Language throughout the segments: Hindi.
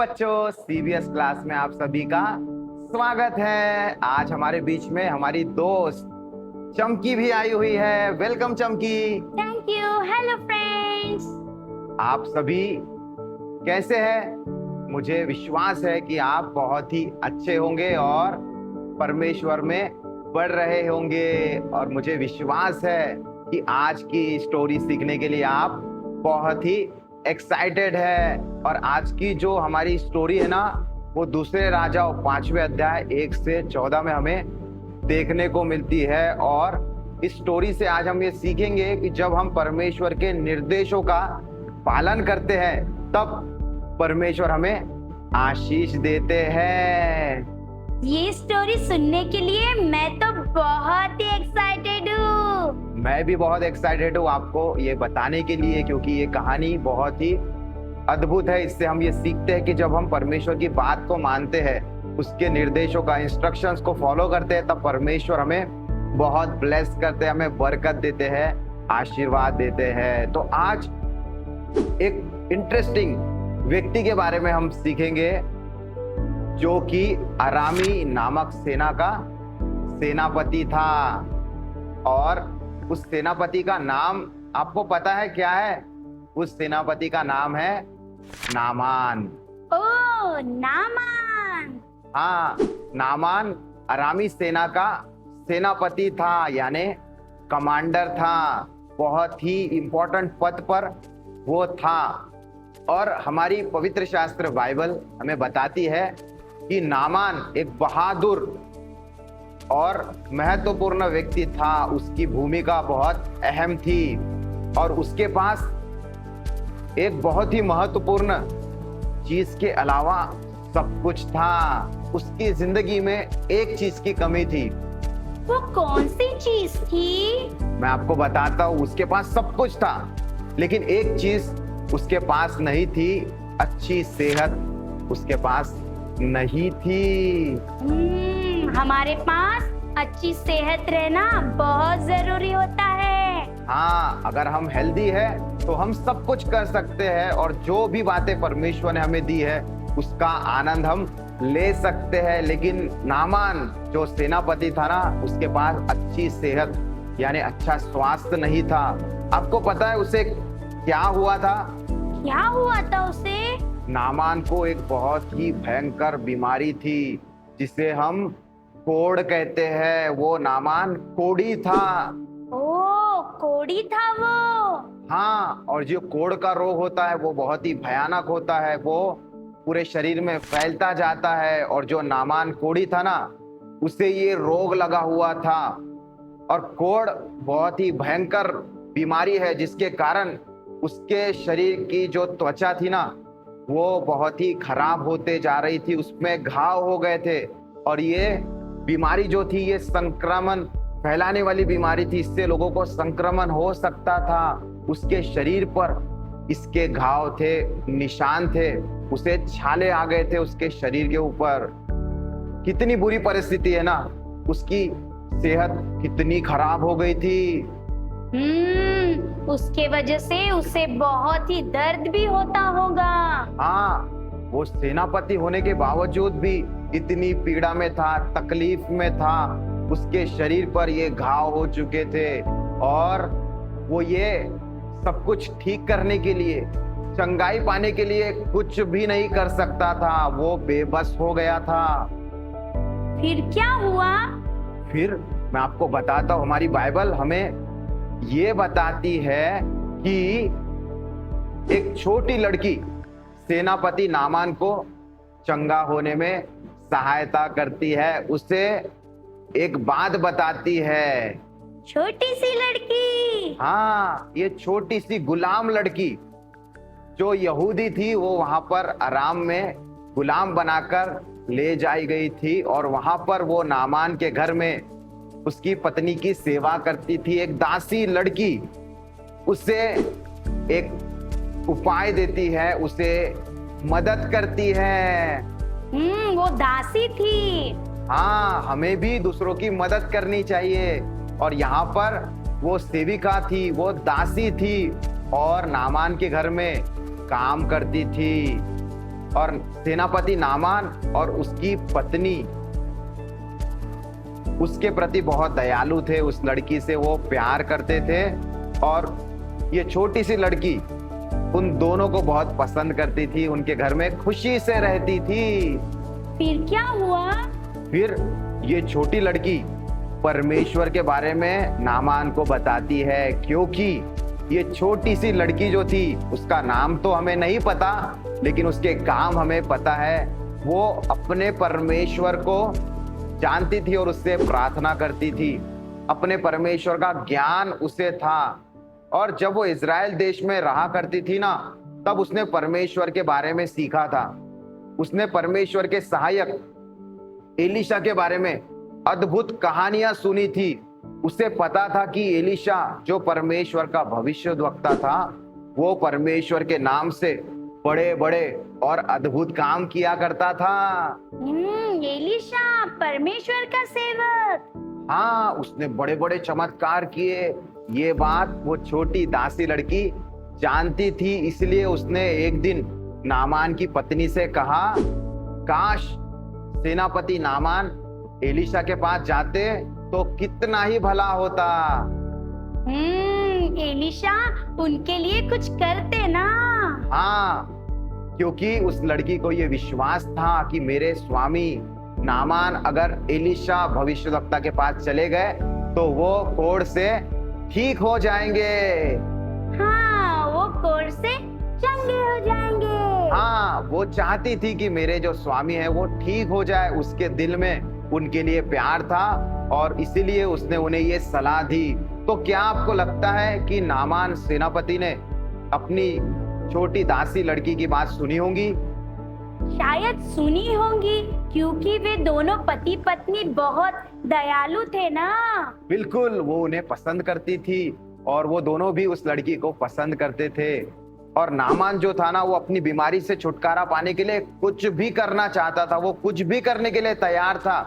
बच्चों, सीबीएस क्लास में आप सभी का स्वागत है। आज हमारे बीच में हमारी दोस्त चमकी भी आई हुई है। वेलकम चमकी। Thank you. Hello friends. आप सभी कैसे हैं? मुझे विश्वास है कि आप बहुत ही अच्छे होंगे और परमेश्वर में बढ़ रहे होंगे। और मुझे विश्वास है कि आज की स्टोरी सीखने के लिए आप बहुत ही एक्साइटेड है। और आज की जो हमारी स्टोरी है ना, वो दूसरे राजाओं 5वें अध्याय 1 से 14 में हमें देखने को मिलती है। और इस स्टोरी से आज हम ये सीखेंगे कि जब हम परमेश्वर के निर्देशों का पालन करते हैं तब परमेश्वर हमें आशीष देते हैं। ये स्टोरी सुनने के लिए मैं तो बहुत ही एक्साइटेड हूँ। मैं भी बहुत एक्साइटेड हूँ आपको ये बताने के लिए, क्योंकि ये कहानी बहुत ही अद्भुत है। इससे हम ये सीखते हैं कि जब हम परमेश्वर की बात को मानते हैं, उसके निर्देशों का, इंस्ट्रक्शंस को फॉलो करते हैं, तब परमेश्वर हमें बहुत ब्लेस करते हैं, हमें बरकत देते हैं, आशीर्वाद देते हैं। तो आज एक इंटरेस्टिंग व्यक्ति के बारे में हम सीखेंगे जो कि अरामी नामक सेना का सेनापति था। और उस सेनापति का नाम आपको पता है क्या है? उस सेनापति का नाम है नामान। ओह, नामान। हाँ, नामान अरामी सेना का सेनापति था, यानी कमांडर था। बहुत ही इंपॉर्टेंट पद पर वो था। और हमारी पवित्र शास्त्र बाइबल हमें बताती है कि नामान एक बहादुर और महत्वपूर्ण व्यक्ति था। उसकी भूमिका बहुत अहम थी और उसके पास एक बहुत ही महत्वपूर्ण चीज के अलावा सब कुछ था। उसकी जिंदगी में एक चीज की कमी थी। वो कौन सी चीज थी? मैं आपको बताता हूँ। उसके पास सब कुछ था, लेकिन एक चीज उसके पास नहीं थी। अच्छी सेहत उसके पास नहीं थी। हमारे पास अच्छी सेहत रहना बहुत जरूरी होता है। हाँ, अगर हम हेल्दी है तो हम सब कुछ कर सकते हैं और जो भी बातें परमेश्वर ने हमें दी है उसका आनंद हम ले सकते हैं। लेकिन नामान जो सेनापति था ना, उसके पास अच्छी सेहत यानी अच्छा स्वास्थ्य नहीं था। आपको पता है उसे क्या हुआ था? क्या हुआ था उसे? नामान को एक बहुत ही भयंकर बीमारी थी जिसे हम कोढ़ कहते हैं। वो नामान कोढ़ी था। ओह, कोढ़ी था वो। हाँ, और जो कोढ़ का रोग होता है वो बहुत ही भयानक होता है। वो पूरे शरीर में फैलता जाता है। और जो नामान कोढ़ी था ना, उसे ये रोग लगा हुआ था। और कोढ़ बहुत ही भयंकर बीमारी है जिसके कारण उसके शरीर की जो त्वचा थी ना, वो बहुत ही खराब होते जा रही थी। उसमें घाव हो गए थे। और ये बीमारी जो थी, ये संक्रमण फैलाने वाली बीमारी थी। इससे लोगों को संक्रमण हो सकता था। उसके शरीर पर इसके घाव थे, निशान थे, उसे छाले आ गए थे उसके शरीर के ऊपर। कितनी बुरी परिस्थिति है ना, उसकी सेहत कितनी खराब हो गई थी। उसके वजह से उसे बहुत ही दर्द भी होता होगा। हाँ, वो सेनापति होने के बावजूद भी इतनी पीड़ा में था, तकलीफ में था। उसके शरीर पर ये घाव हो चुके थे और वो ये सब कुछ ठीक करने के लिए, चंगाई पाने के लिए कुछ भी नहीं कर सकता था। वो बेबस हो गया था। फिर क्या हुआ? फिर मैं आपको बताता हूँ। हमारी बाइबल हमें ये बताती है कि एक छोटी लड़की सेनापति नामान को चंगा होने में सहायता करती है। उसे एक बात बताती है। छोटी सी लड़की? हाँ, ये छोटी सी गुलाम लड़की जो यहूदी थी, वो वहां पर अराम में गुलाम बनाकर ले जाई गई थी। और वहां पर वो नामान के घर में उसकी पत्नी की सेवा करती थी। एक दासी लड़की उसे एक उपाय देती है, उसे मदद करती है। वो दासी थी। हाँ, हमें भी दूसरों की मदद करनी चाहिए। और यहाँ पर वो सेविका थी, वो दासी थी और नामान के घर में काम करती थी। और सेनापति नामान और उसकी पत्नी उसके प्रति बहुत दयालु थे। उस लड़की से वो प्यार करते थे और ये छोटी सी लड़की उन दोनों को बहुत पसंद करती थी, उनके घर में खुशी से रहती थी। फिर क्या हुआ? फिर ये छोटी लड़की परमेश्वर के बारे में नामान को बताती है, क्योंकि ये छोटी सी लड़की जो थी उसका नाम तो हमें नहीं पता, लेकिन उसके काम हमें पता है। वो अपने परमेश्वर को जानती थी और उससे प्रार्थना करती थी। अपने परमेश्वर का ज्ञान उसे था और जब वो इज़राइल देश में रहा करती थी ना, तब उसने परमेश्वर के बारे में सीखा था। उसने परमेश्वर के सहायक एलीशा के बारे में अद्भुत कहानियां सुनी थी। उसे पता था कि एलीशा जो परमेश्वर का भविष्यद्वक्ता था, वो परमेश्वर के नाम से बड़े बड़े और अद्भुत काम किया करता था। एलीशा परमेश्वर का सेवक। हाँ, उसने बड़े बड़े चमत्कार किए। ये बात वो छोटी दासी लड़की जानती थी, इसलिए उसने एक दिन नामान की पत्नी से कहा, काश सेनापति नामान एलीशा के पास जाते तो कितना ही भला होता। एलीशा उनके लिए कुछ करते ना। हाँ, क्योंकि उस लड़की को ये विश्वास था कि मेरे स्वामी नामान अगर एलीशा भविष्यवक्ता के पास चले गए तो वो कोढ़ से ठीक हो जाएंगे। हाँ, वो कोढ़ से चंगे हो जाएंगे। हाँ, वो चाहती थी कि मेरे जो स्वामी है वो ठीक हो जाए। उसके दिल में उनके लिए प्यार था और इसीलिए उसने उन्हें ये सलाह दी। तो क्या आपको लगता है कि नामान सेनापति ने अपनी छोटी दासी लड़की की बात सुनी होगी? शायद सुनी होंगी, क्योंकि वे दोनों पति पत्नी बहुत दयालु थे ना। बिल्कुल, वो उन्हें पसंद करती थी और वो दोनों भी उस लड़की को पसंद करते थे। और नामान जो था ना, वो अपनी बीमारी से छुटकारा पाने के लिए कुछ भी करना चाहता था। वो कुछ भी करने के लिए तैयार था।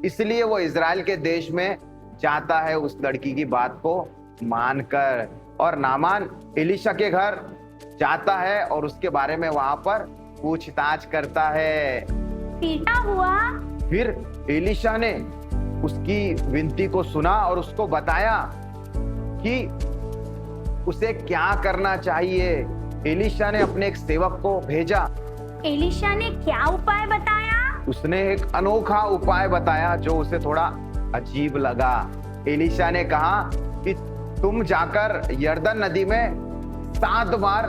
इसलिए वो इज़राइल के देश में जाता है उस लड़की की बात को मानकर। और नामान एलीशा के घर जाता है और उसके बारे में वहां पर पूछताछ करता है। फिर क्या हुआ? फिर एलीशा ने उसकी विनती को सुना और उसको बताया कि उसे क्या करना चाहिए। एलीशा ने अपने एक सेवक को भेजा। एलीशा ने क्या उपाय बताया? उसने एक अनोखा उपाय बताया जो उसे थोड़ा अजीब लगा। एलीशा ने कहा कि तुम जाकर यरदन नदी में 7 बार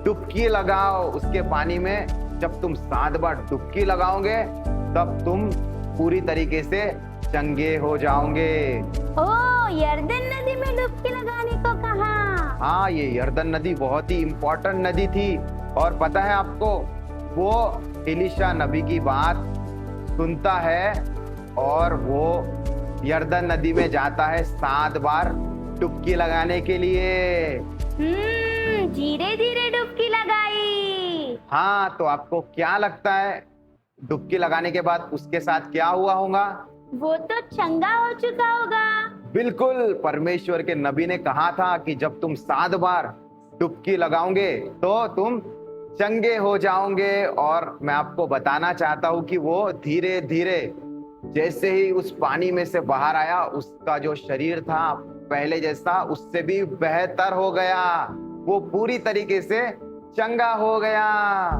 डुबकी लगाओ। उसके पानी में जब तुम 7 बार डुबकी लगाओगे तब तुम पूरी तरीके से चंगे हो जाओगे। ओह, यरदन नदी में डुबकी लगाने को कहा। हाँ, ये यरदन नदी बहुत ही इम्पोर्टेंट नदी थी। और पता है आपको, वो एलीशा नबी की बात सुनता है और वो यरदन नदी में जाता है 7 बार डुबकी लगाने के लिए। धीरे धीरे डुबकी लगाई। हाँ, तो आपको क्या लगता है डुबकी लगाने के बाद उसके साथ क्या हुआ होगा? वो तो चंगा हो चुका होगा। बिल्कुल, परमेश्वर के नबी ने कहा था कि जब तुम 7 बार डुबकी लगाओगे तो तुम चंगे हो जाओगे। और मैं आपको बताना चाहता हूँ कि वो धीरे धीरे जैसे ही उस पानी में से बाहर आया, उसका जो शरीर था पहले जैसा उससे भी बेहतर हो गया। वो पूरी तरीके से चंगा हो गया।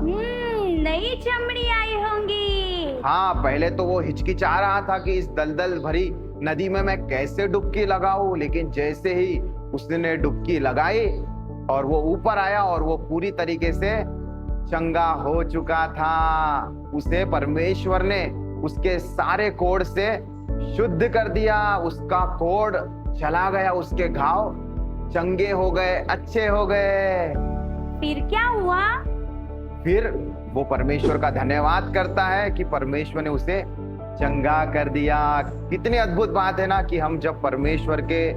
नई चमड़ी आई होंगी। हाँ, पहले तो वो हिचकिचा रहा था कि इस दलदल भरी नदी में मैं कैसे डुबकी लगाऊं, लेकिन जैसे ही उसने डुबकी लगाई और वो ऊपर आया और वो पूरी तरीके से चंगा हो चुका था। उसे परमेश्वर ने उसके सारे कोढ़ से शुद्ध कर दिया। उसका कोढ़ चला गया, उसके घाव चंगे हो गए, अच्छे हो गए। फिर क्या हुआ? फिर वो परमेश्वर का धन्यवाद करता है कि परमेश्वर ने उसे चंगा कर दिया। कितनी अद्भुत बात है ना कि हम जब परमेश्वर के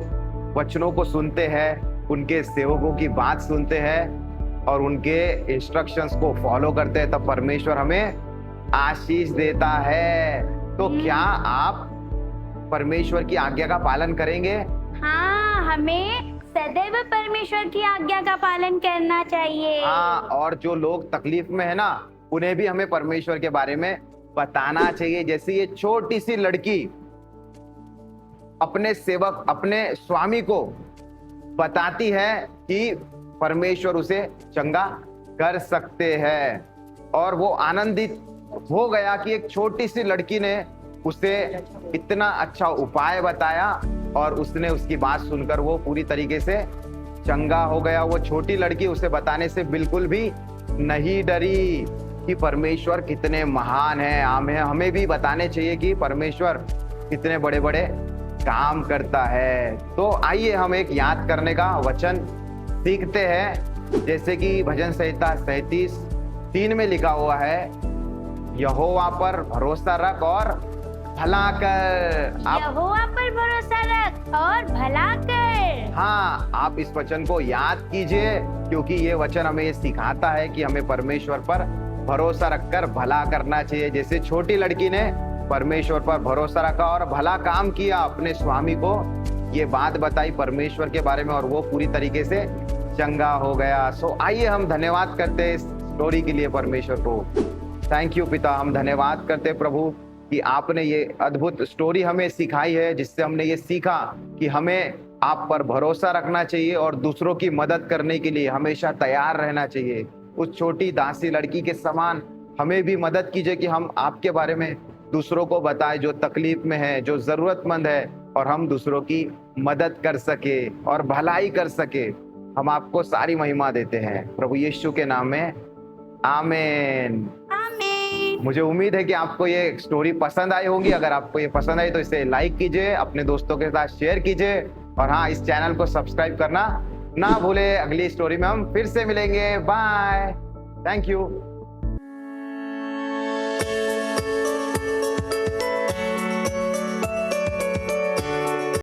वचनों को सुनते हैं, उनके सेवकों की बात सुनते हैं और उनके इंस्ट्रक्शंस को फॉलो करते हैं, तब परमेश्वर हमें आशीष देता है। तो क्या आप परमेश्वर की आज्ञा का पालन करेंगे? हाँ, हमें सदैव परमेश्वर की आज्ञा का पालन करना चाहिए। हाँ, और जो लोग तकलीफ में है ना, उन्हें भी हमें परमेश्वर के बारे में बताना चाहिए। जैसे ये छोटी सी लड़की अपने सेवक, अपने स्वामी को बताती है कि परमेश्वर उसे चंगा कर सकते हैं, और वो आनंदित हो गया कि एक छोटी सी लड़की ने उसे इतना अच्छा उपाय बताया और उसने उसकी बात सुनकर वो पूरी तरीके से चंगा हो गया। वो छोटी लड़की उसे बताने से बिल्कुल भी नहीं डरी कि परमेश्वर कितने महान हैं। हमें भी बताने चाहिए कि परमेश्वर कितने बड़े बड़े काम करता है। तो आइए हम एक याद करने का वचन सीखते हैं, जैसे कि भजन संहिता 37:3 में लिखा हुआ है, यहोवा पर भरोसा रख और भला कर। यहोवा पर भरोसा रख और भला कर। हाँ, आप इस वचन को याद कीजिए, क्योंकि ये वचन हमें ये सिखाता है कि हमें परमेश्वर पर भरोसा रखकर भला करना चाहिए। जैसे छोटी लड़की ने परमेश्वर पर भरोसा रखा और भला काम किया, अपने स्वामी को ये बात बताई परमेश्वर के बारे में और वो पूरी तरीके से चंगा हो गया। सो आइए हम धन्यवाद करते हैं इस स्टोरी के लिए परमेश्वर को। थैंक यू पिता, हम धन्यवाद करते प्रभु कि आपने ये अद्भुत स्टोरी हमें सिखाई है, जिससे हमने ये सीखा कि हमें आप पर भरोसा रखना चाहिए और दूसरों की मदद करने के लिए हमेशा तैयार रहना चाहिए। उस छोटी दासी लड़की के समान हमें भी मदद कीजिए कि हम आपके बारे में दूसरों को बताएं, जो तकलीफ में है, जो जरूरतमंद है, और हम दूसरों की मदद कर सके और भलाई कर सके। हम आपको सारी महिमा देते हैं प्रभु यीशु के नाम में, आमीन। मुझे उम्मीद है कि आपको ये स्टोरी पसंद आई होगी। अगर आपको ये पसंद आई तो इसे लाइक कीजिए, अपने दोस्तों के साथ शेयर कीजिए, और हाँ, इस चैनल को सब्सक्राइब करना ना भूले। अगली स्टोरी में हम फिर से मिलेंगे। Bye, thank you.